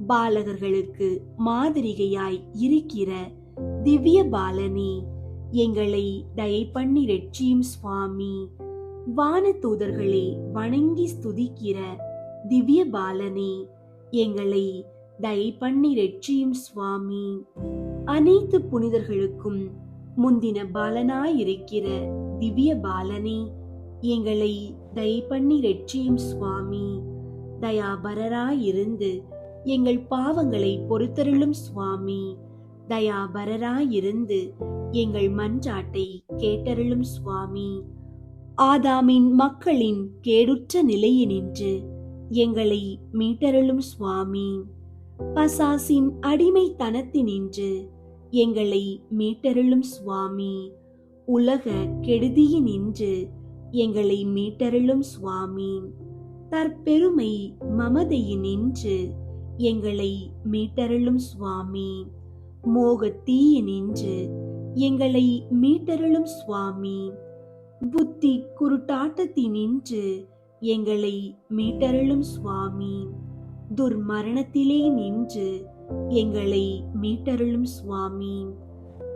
S2: பாலகர்களுக்கு மாதிரிகையாய் இருக்கிற திவ்ய பாலனே, எங்களை தயை பண்ணி ரட்சியும் சுவாமி. வானதூதர்களே வணங்கி ஸ்துதிக்கிற திவ்ய பாலனே, எங்களை தயை பண்ணி ரட்சியும் சுவாமி. அனைத்து புனிதர்களுக்கும் முந்தின பாலனாயிருக்கிற திவ்ய பாலனே, எங்களை தயை பண்ணி ரட்சியும் சுவாமி. தயாபரராயிருந்து எங்கள் பாவங்களை பொறுத்தருளும் சுவாமி. தயாபரராயிருந்து எங்கள் மன்றாட்டை கேட்டருளும் சுவாமி. ஆதாமின் மக்களின் கேடுற்ற நிலையினின்று எங்களை மீட்டருளும் சுவாமி. பசாசின் அடிமைத்தனத்தினின்று எங்களை மீட்டருளும் சுவாமி. உலக கெடுதியினின்று எங்களை மீட்டருளும் சுவாமி. தற்பெருமை மமதையினின்று எங்களை மீட்டருளும் சுவாமி. மோகத்தீயினின்று எங்களை மீட்டருளும் சுவாமி. புத்தி குருட்டாட்டத்தினின்று எங்களை மீட்டருளும் சுவாமி. துர்மரணத்திலே நின்று எங்களை மீட்டருளும் சுவாமி.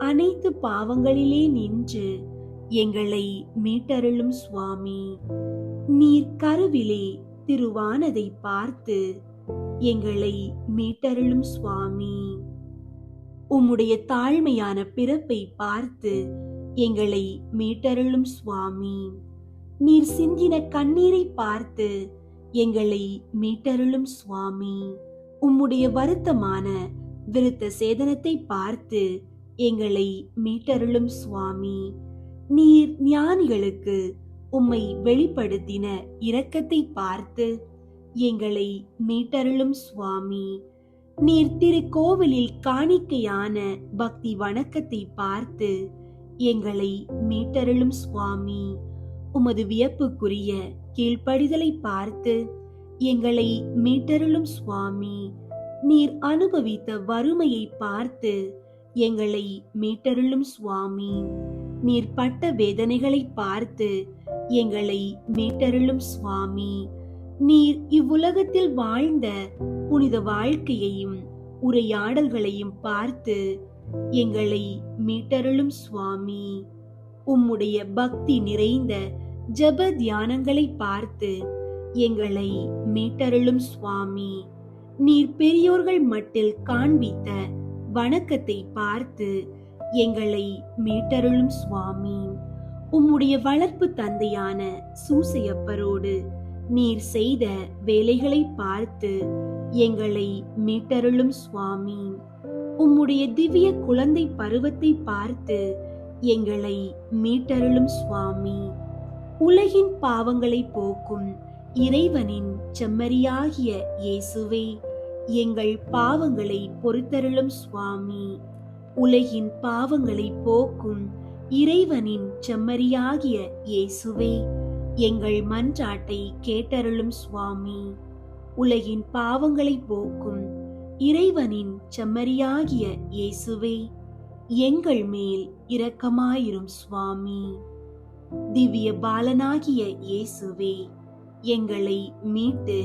S2: அனைத்து பாவங்களிலே நின்று எங்களை மீட்டருளும் சுவாமி. நீர் கருவிலே திருவானதை பார்த்து எங்களை மீட்டருளும் சுவாமி. உம்முடைய தாழ்மையான பிறப்பை பார்த்து எங்களை மீட்டருளும் சுவாமி. நீர் சிந்தின கண்ணீரை பார்த்து எங்களை மீட்டருளும் சுவாமி. உம்முடைய வருத்தமான விருத்த சேதனத்தை பார்த்து எங்களை மீட்டருளும் சுவாமி. நீர் ஞானிகளுக்கு உம்மை வெளிப்படுத்தின இரக்கத்தை பார்த்து எங்களை மீட்டருளும் சுவாமி. நீர் திருக்கோவிலில் காணிக்கையான பக்தி வணக்கத்தை பார்த்து எங்களை மீட்டருளும் சுவாமி. உமது வியப்புக்குரிய கீழ்ப்படிதலை பார்த்து எங்களை மீட்டருளும் சுவாமி. நீர் அனுபவித்த வறுமையை பார்த்து எங்களை மீட்டருளும் சுவாமி. நீர் பட்ட வேதனைகளை பார்த்து எங்களை மீட்டருளும் சுவாமி. நீர் இவ்வுலகத்தில் வாழ்ந்த புனித வாழ்க்கையையும் உரையாடல்களையும் பார்த்து எங்களை மீட்டருளும் சுவாமி. உம்முடைய பக்தி நிறைந்த ஜப தியானங்களை பார்த்து எங்களை மீட்டருளும் சுவாமி. நீர் பெரியோர்கள் மட்டில் காண்பித்த வணக்கத்தை பார்த்து எங்களை மீட்டருளும் சுவாமி. உம்முடைய வளர்ப்பு தந்தையான சூசையப்பரோடு நீர் செய்த வேலைகளை பார்த்து எங்களை மீட்டருளும் சுவாமி. உம்முடைய திவ்ய குழந்தை பருவத்தை பார்த்து எங்களை மீட்டருளும் சுவாமி. உலகின் பாவங்களை போக்கும் இறைவனின் செம்மறியாகிய இயேசுவே, எங்கள் பாவங்களை பொறுத்தருளும் சுவாமி. உலகின் பாவங்களை போக்கும் இறைவனின் செம்மறியாகிய இயேசுவே, எங்கள் மன்றாட்டை கேட்டருளும் சுவாமி. உலகின் பாவங்களை போக்கும் இறைவனின் செம்மறியாகிய இயேசுவே, எங்கள் மேல் இரக்கமாயிரும் சுவாமி. திவ்ய பாலனாகிய இயேசுவே, எங்களை மீட்டு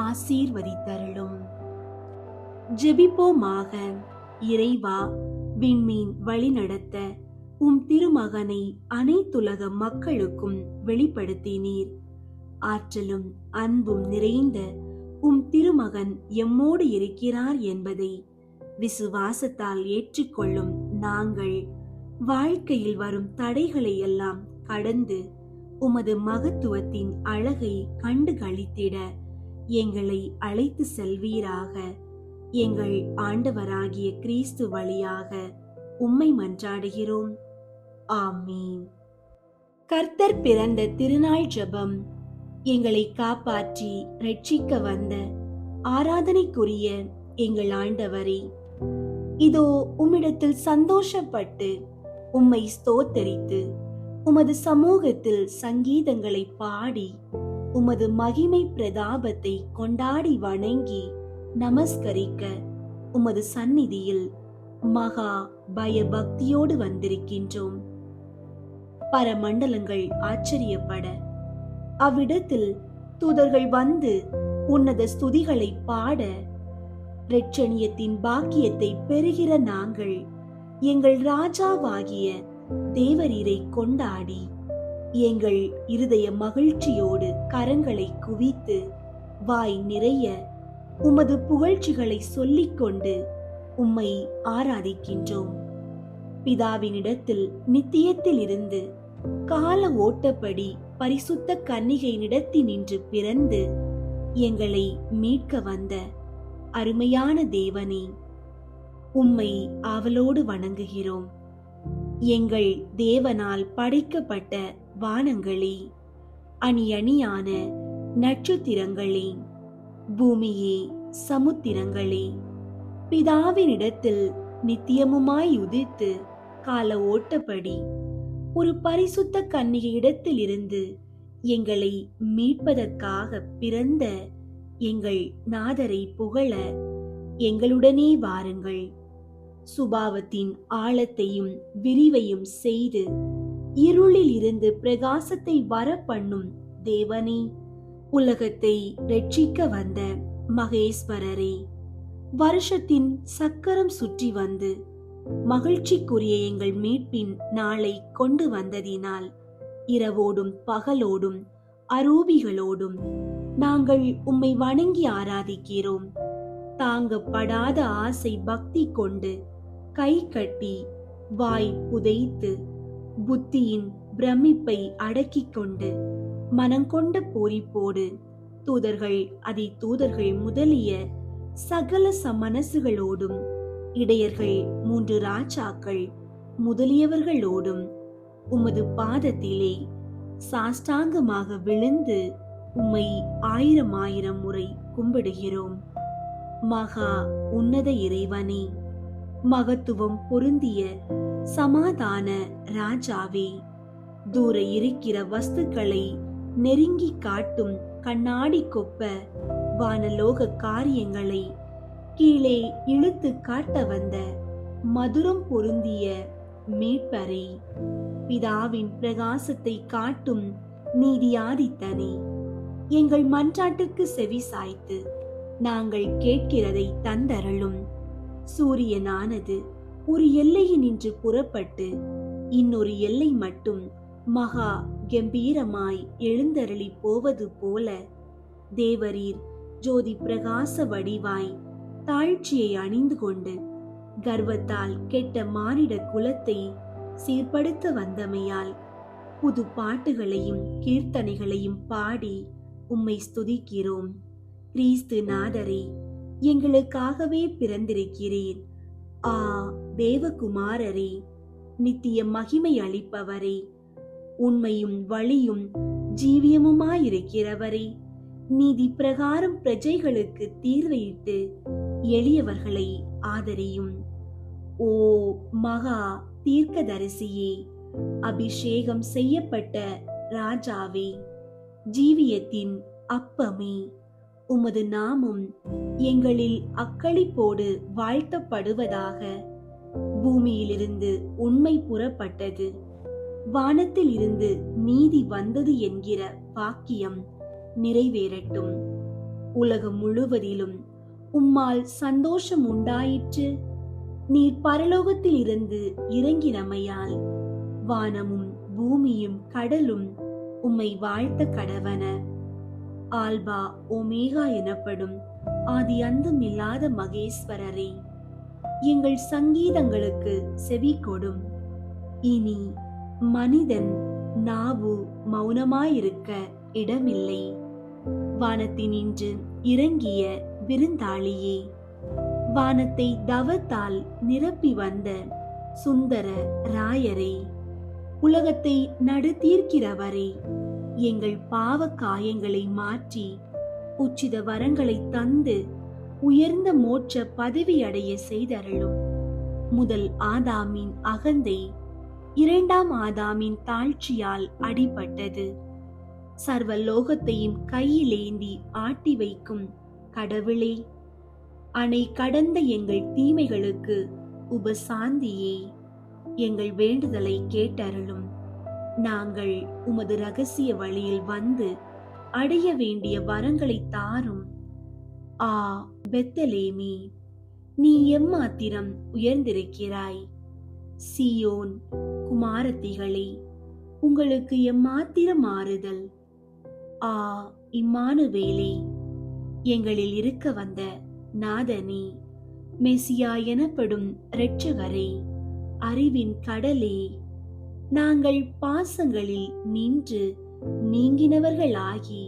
S2: ஆசீர்வதித்தருளும். ஜெபிப்போமாக. இறைவா, விண்மீன் வழிநடத்த உம் திருமகனை அனைத்துலக மக்களுக்கும் வெளிப்படுத்தினீர். ஆற்றலும் அன்பும் நிறைந்த உம் திருமகன் எம்மோடு இருக்கிறார் என்பதை விசுவாசத்தால் ஏற்றுக்கொள்ளும் நாங்கள் வாழ்க்கையில் வரும் தடைகளை எல்லாம் கடந்து உமது மகத்துவத்தின் அழகை கண்டு களித்திட எங்களை அழைத்து செல்வீராக. எங்கள் ஆண்டவராகிய கிறிஸ்து வழியாக உம்மை மன்றாடுகிறோம். ஆமீன். கர்த்தர் பிறந்த திருநாள் ஜெபம். எங்களை காப்பாற்றி ரட்சிக்க வந்த ஆராதனைக்குரிய எங்கள் ஆண்டவரே, இதோ உம்மிடத்தில் சந்தோஷப்பட்டு உம்மை ஸ்தோத்தரித்து உமது சமூகத்தில் சங்கீதங்களை பாடி உமது மகிமை பிரதாபத்தை கொண்டாடி வணங்கி நமஸ்கரிக்க உமது சந்நிதியில் மகா பயபக்தியோடு வந்திருக்கின்றோம். பரமண்டலங்கள் ஆச்சரியப்பட அவ்விடத்தில் தூதர்கள் வந்து உன்னத ஸ்துதிகளை பாட, இரட்சணியத்தின் பாக்கியத்தை பெறுகிற நாங்கள் எங்கள் ராஜாவாகிய தேவரீரை கொண்டாடி எங்கள் இருதய மகிழ்ச்சியோடு கரங்களை குவித்து வாய் நிறைய உமது புகழ்ச்சிகளை சொல்லிக்கொண்டு உம்மை ஆராதிக்கின்றோம். பிதாவினிடத்தில் நித்தியத்தில் இருந்து கால ஓட்டப்படி பரிசுத்த கன்னிகையினிடத்தினின்று பிறந்து எங்களை மீட்க வந்த அருமையான தேவனே, உம்மை ஆவலோடு வணங்குகிறோம். எங்கள் தேவனால் படைக்கப்பட்ட வானங்களே, அணி அணியான நட்சத்திரங்களே, பூமியே, சமுத்திரங்களே, பிதாவினிடத்தில் நித்தியமுமாய் உதித்து கால ஓட்டப்படி ஒரு பரிசுத்த கன்னிகையிடத்தில் இருந்து எங்களை மீட்பதற்காக பிறந்த எங்கள் நாதரை புகழ எங்களுடனே வாருங்கள். சுபாவத்தின் ஆழத்தையும் விரிவையும் செய்து இருளில் இருந்து பிரகாசத்தை வர பண்ணும் தேவனே, உலகத்தை ரட்சிக்க வந்த மகேஸ்வரரே, வருஷத்தின் சக்கரம் சுற்றி வந்து மகிழ்ச்சிக்குரிய எங்கள் மீட்பின் நாளை கொண்டு வந்ததினால் இரவோடும் பகலோடும் அரூபிகளோடும் நாங்கள் உம்மை வணங்கி ஆராதிக்கிறோம். தாங்கப்படாத ஆசை பக்தி கொண்டு கை கட்டி வாய் புதைத்து புத்தியின் பிரமிப்பை அடக்கிக் கொண்டு மனங்கொண்ட பூரிப்போடு தூதர்கள் அதி தூதர்கள் முதலிய சகல சமனசுகளோடும் இடையர்கள் 3 ராஜாக்கள் முதலியவர்களோடும் உமது பாதத்திலே சாஷ்டாங்கமாக விழுந்து உம்மை 1000 முறை கும்பிடுகிறோம். மகா உன்னத இறைவனே, மகத்துவம் பொருந்திய சமாதான ராஜாவே, தூர இருக்கிற வஸ்துக்களை நெருங்கி காட்டும் கண்ணாடி கொப்ப வானலோக காரியங்களை கீழே இழுத்து காட்ட வந்த மதுரம் பொருந்திய மீட்பரே, பிதாவின் பிரகாசத்தை காட்டும் நீதியாதித்தனே, எங்கள் மன்றாட்டுக்கு செவி சாய்த்து நாங்கள் கேட்கிறதை தந்தருளும். சூரியனானது ஒரு எல்லையினின்று புறப்பட்டு இன்னொரு எல்லை மட்டும் மகா கம்பீரமாய் எழுந்தருளி போவது போல தேவரீர் ஜோதி பிரகாச வடிவாய் தாழ்ச்சியை அணிந்து கொண்டு கர்வத்தால் கெட்ட மானிட குலத்தை சீர்படுத்த வந்தமையால் புது பாட்டுகளையும் கீர்த்தனைகளையும் பாடி உம்மை ஸ்துதிக்கிறோம். கிறிஸ்து நாதரே, எங்களுக்காகவே பிறந்திருக்கிறீர். ஆ தேவகுமாரரே, நித்திய மகிமை அளிப்பவரே, உண்மையும் வழியும் ஜீவியமுமாயிருக்கிறவரே, நீதி பிரகாரம் பிரஜைகளுக்கு தீர்வையிட்டு எளியவர்களை ஆதரியும். ஓ மகா தீர்க்கதரிசியே, அபிஷேகம் செய்யப்பட்ட ராஜாவே, ஜீவியத்தின் அப்பமே, உமது நாமம் எங்களில் அக்களிப்போடு வாழ்த்தப்படுவதாக. பூமியிலிருந்து உண்மை புறப்பட்டது, வானத்தில் இருந்து நீதி வந்தது என்கிற வாக்கியம் நிறைவேறட்டும். உலகம் முழுவதிலும் உம்மால் சந்தோஷம் உண்டாயிற்று. நீர் பரலோகத்தில் இருந்து இறங்கினமையால் வானமும் பூமியும் கடலும் உம்மை வாழ்த்த கடவன. ஆல்பா ஒமேகா எனப்படும் ஆதி அந்தம் இல்லாத மகேஸ்வரரே, எங்கள் சங்கீதங்களுக்கு செவி கொடும். இனி மனிதன் நாவு மௌனமாயிருக்க இடமில்லை. வானத்தினின்று இறங்கிய விருந்தாளியே, வானத்தை தவத்தால் நிரப்பி வந்த சுந்தர ராயரே, உலகத்தை நடுத்தீர்க்கிறவரே, எங்கள் பாவ காயங்களை மாற்றி உச்சித வரங்களை தந்து உயர்ந்த மோட்ச பதவி அடைய செய்தருளும். முதல் ஆதாமின் அகந்தை 2ஆம் ஆதாமின் தாழ்ச்சியால் அடிபட்டது. சர்வ லோகத்தையும் கையிலேந்தி ஆட்டி வைக்கும் கடவுளே, அணை கடந்த எங்கள் தீமைகளுக்கு உபசாந்தியே, எங்கள் வேண்டுதலை கேட்டருளும். நாங்கள் உமது ரகசிய வழியில் வந்து அடைய வேண்டிய வரங்களை தாரும். ஆ பெத்தலேமே, நீ எம்மாத்திரம் உயர்ந்திருக்கிறாய்! சீயோன் குமாரத்திகளே, உங்களுக்கு எம்மாத்திரம் ஆறுதல்! ஆ இம்மானுவேலே, எங்களில் இருக்க வந்த நாதனே, மெசியா எனப்படும் இரட்சகரே, அறிவின் கடலே, நாங்கள் பாசங்களில் நின்று நீங்கினவர்களாகி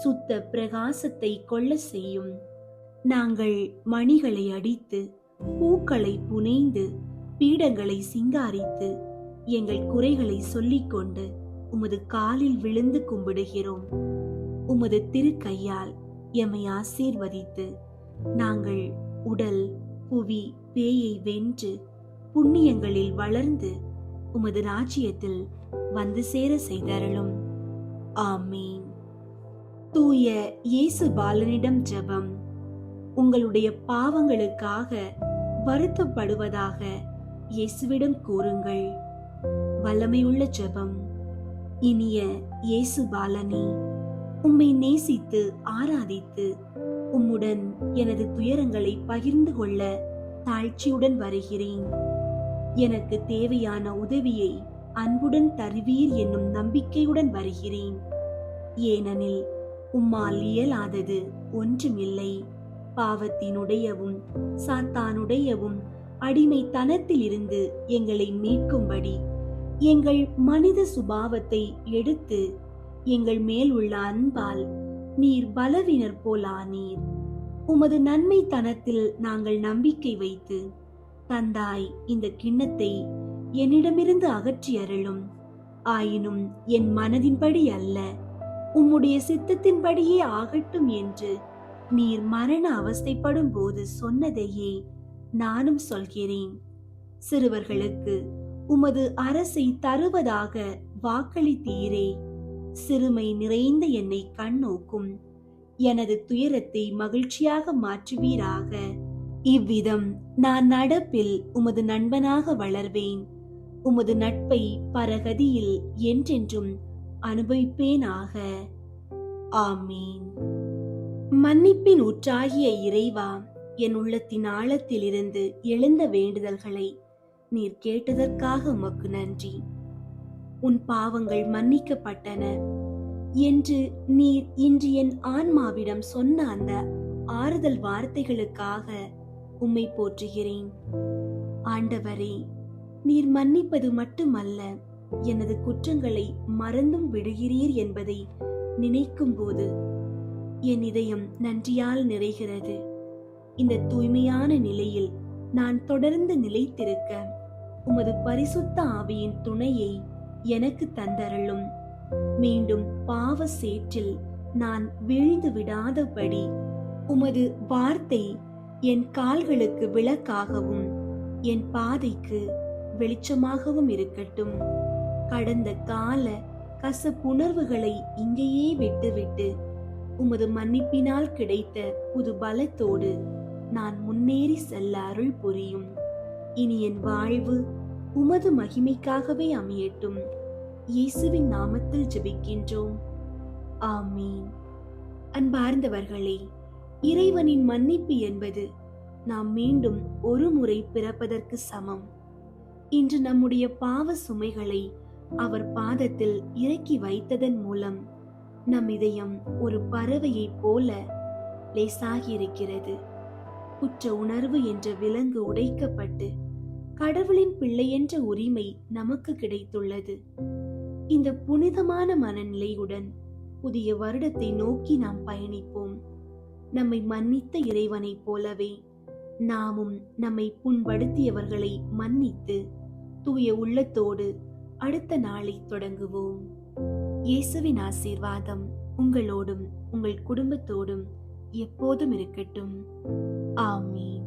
S2: சுத்த பிரகாசத்தை கொள்ள செய்யும். நாங்கள் மணிகளை அடித்து, பூக்களை புனைந்து, பீடங்களை சிங்காரித்து, எங்கள் குறைகளை சொல்லிக்கொண்டு உமது காலில் விழுந்து கும்பிடுகிறோம். உமது திருக்கையால் எம்மை ஆசீர்வதித்து, நாங்கள் உடல் புவி பேயை வென்று புண்ணியங்களில் வளர்ந்து உமது ராஜ்யத்தில் வந்து சேர செய்தருளும். ஆமீன். தூய இயேசு பாலனிடம் ஜெபம். உங்களுடைய பாவங்களுக்காக வருத்தப்படுவதாக இயேசுவிடம் கூறுங்கள். வல்லமையுள்ள ஜெபம். இனிய இயேசு பாலனே, உம்மை நேசித்து ஆராதித்து உம்முடன் எனது துயரங்களை பகிர்ந்து கொள்ள தாழ்ச்சியுடன் வருகிறேன். எனக்கு தேவையான உதவியை அன்புடன் தருவீர் என்னும் நம்பிக்கையுடன் வருகிறேன். ஏனெனில் உம்மால் இயலாதது ஒன்றுமில்லை. பாவத்தினுடையவும் சாத்தானுடையவும் அடிமைத்தனத்தில் இருந்து எங்களை மீட்கும்படி எங்கள் மனித சுபாவத்தை எடுத்து எங்கள் மேல் உள்ள அன்பால் நீர் பலவீனர் போலானீர். உமது நன்மைத்தனத்தில் நாங்கள் நம்பிக்கை வைத்து, தந்தாய், இந்த கிண்ணத்தை என்னிடமிருந்து அகற்றி அருளும். ஆயினும் என் மனதின்படி அல்ல, உம்முடைய சித்தத்தின்படியே ஆகட்டும் என்று நீர் மரண அவஸ்தைப்படும் போது சொன்னதையே நானும் சொல்கிறேன். சிறுவர்களுக்கு உமது அரசை தருவதாக வாக்களித்தீரே. சிறுமை நிறைந்த என்னை கண்ணோக்கும். எனது துயரத்தை மகிழ்ச்சியாக மாற்றுவீராக. இவ்விதம் நான் நடப்பில் உமது நண்பனாக வளர்வேன். உமது நட்பை பரகதியில் என்றென்றும் அனுபவிப்பேனாக. ஆமீன். மன்னிப்பின் ஊற்றாகிய இறைவா, என் உள்ளத்தின் ஆழத்திலிருந்து எழுந்த வேண்டுதல்களை நீர் கேட்டதற்காக உமக்கு நன்றி. உன் பாவங்கள் மன்னிக்கப்பட்டன என்று நீர் இன்று என் ஆன்மாவிடம் சொன்ன அந்த ஆறுதல் வார்த்தைகளுக்காக உம்மை போற்றுகிறேன். ஆண்டவரே, நீர் மன்னிப்பது மட்டுமல்ல, எனது குற்றங்களை மறந்தும் விடுகிறீர் என்பதை நினைக்கும் போது என் இதயம் நன்றியால் நிறைகிறது. இந்த தூய்மையான நிலையில் நான் தொடர்ந்து நிலைத்திருக்க உமது பரிசுத்த ஆவியின் துணையை எனக்கு தந்தருளும். மீண்டும் பாவ சேற்றில் நான் வீழ்ந்து விடாதபடி உமது வார்த்தை என் கால்களுக்கு விளக்காகவும் என் பாதைக்கு வெளிச்சமாகவும் இருக்கட்டும். கடந்த கால கசப்புணர்வுகளை இங்கேயே விட்டுவிட்டு உமது மன்னிப்பினால் கிடைத்த புது பலத்தோடு நான் முன்னேறி செல்ல அருள் புரியும். இனி என் வாழ்வு உமது மகிமைக்காகவே அமையட்டும். இயேசுவின் நாமத்தில் ஜெபிக்கின்றோம். ஆமீன். அன்பார்ந்தவர்களே, இறைவனின் மன்னிப்பு என்பது நாம் மீண்டும் ஒரு முறை பிறப்பதற்கு சமம். இன்று நம்முடைய பாவ சுமைகளை அவர் பாதத்தில் இறக்கி வைத்ததன் மூலம் நம் இதயம் ஒரு பறவையைப் போல லேசாகி இருக்கிறது. குற்ற உணர்வு என்ற விலங்கு உடைக்கப்பட்டு கடவுளின் பிள்ளை என்ற உரிமை நமக்கு கிடைத்துள்ளது. இந்த புனிதமான மனநிலையுடன் புதிய வருடத்தை நோக்கி நாம் பயணிப்போம். நம்மை மன்னித்த இறைவனைப் போலவே நாமும் நம்மை புண்படுத்தியவர்களை மன்னித்து தூய உள்ளத்தோடு அடுத்த நாளை தொடங்குவோம். இயேசுவின் ஆசீர்வாதம் உங்களோடும் உங்கள் குடும்பத்தோடும் எப்போதும் இருக்கட்டும். ஆமீன்.